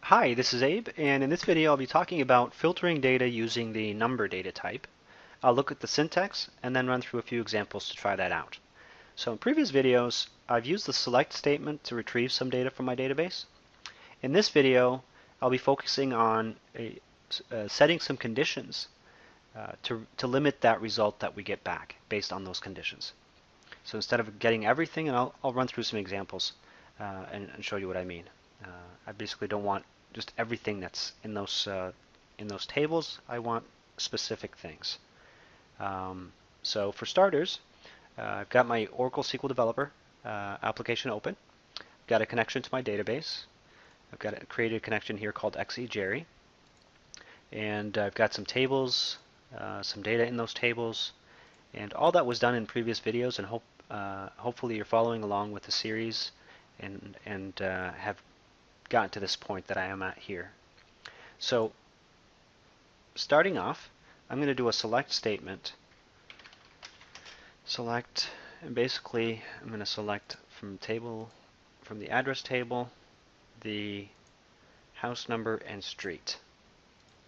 Hi, this is Abe, and in this video I'll be talking about filtering data using the number data type. I'll look at the syntax and then run through a few examples to try that out. So in previous videos, I've used the select statement to retrieve some data from my database. In this video, I'll be focusing on setting some conditions to limit that result that we get back based on those conditions. So instead of getting everything, and I'll run through some examples and show you what I mean. I basically don't want just everything that's in those tables. I want specific things. So for starters, I've got my Oracle SQL Developer application open. I've got a connection to my database. I've got created a connection here called XEJERRY, and I've got some tables, some data in those tables, and all that was done in previous videos. And hopefully you're following along with the series and have gotten to this point that I am at here. So starting off, I'm going to do a select statement. Select, and basically I'm going to select from the address table, the house number and street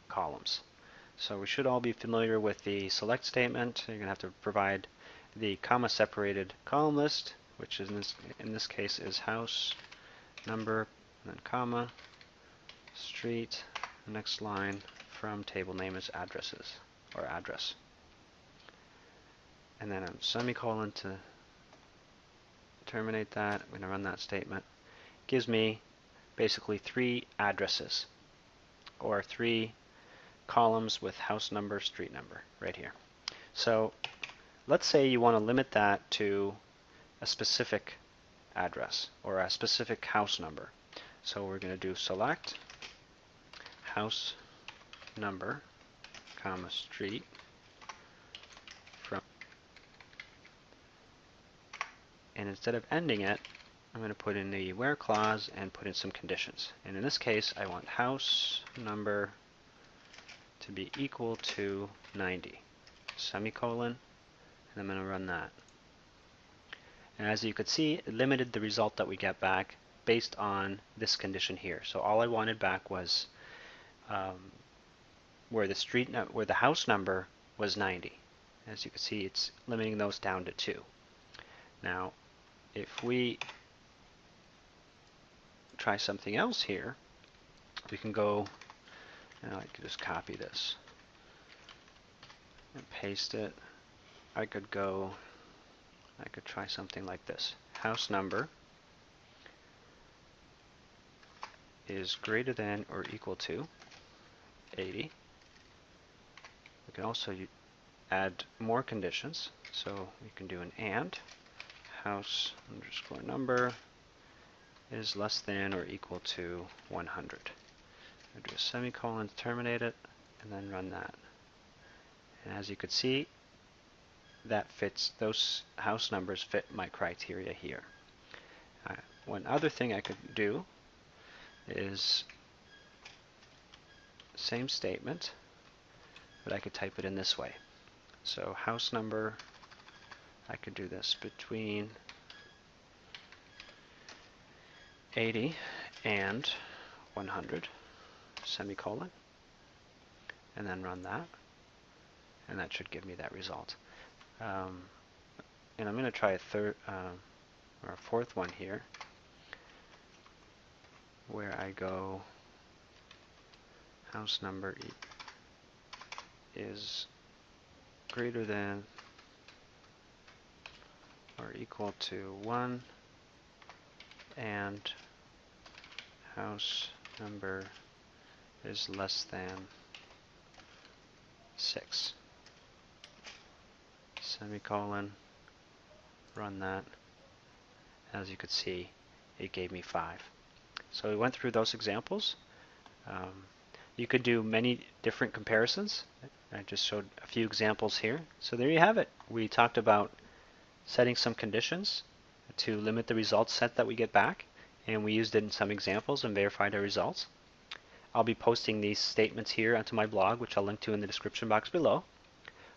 columns. So we should all be familiar with the select statement. You're going to have to provide the comma separated column list, which is in this case is house number and then comma street. The next line from table name is addresses or address, and then a semicolon to terminate that. I'm going to run that statement. Gives me basically 3 addresses or 3 columns with house number, street number right here. So let's say you want to limit that to a specific address or a specific house number. So we're going to do select house number, comma street from, and instead of ending it, I'm going to put in the where clause and put in some conditions. And in this case, I want house number to be equal to 90, semicolon, and I'm going to run that. And as you could see, it limited the result that we get back based on this condition here. So all I wanted back was where the house number was 90. As you can see, it's limiting those down to 2. Now, if we try something else here, we can go, I could just copy this and paste it. I could try something like this. House number is greater than or equal to 80. We can also add more conditions. So we can do an and. House underscore number is less than or equal to 100. I'll do a semicolon to terminate it and then run that. And as you could see, that fits, those house numbers fit my criteria here. One other thing I could do is same statement, but I could type it in this way. So house number, I could do this between 80 and 100, semicolon, and then run that, and that should give me that result. And I'm going to try a third or a fourth one here, where I go house number is greater than or equal to 1 and house number is less than 6, semicolon, run that. As you could see, it gave me 5. So we went through those examples. You could do many different comparisons. I just showed a few examples here. So there you have it. We talked about setting some conditions to limit the results set that we get back, and we used it in some examples and verified our results. I'll be posting these statements here onto my blog, which I'll link to in the description box below.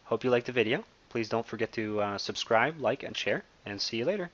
Hope you liked the video. Please don't forget to subscribe, like, and share, and see you later.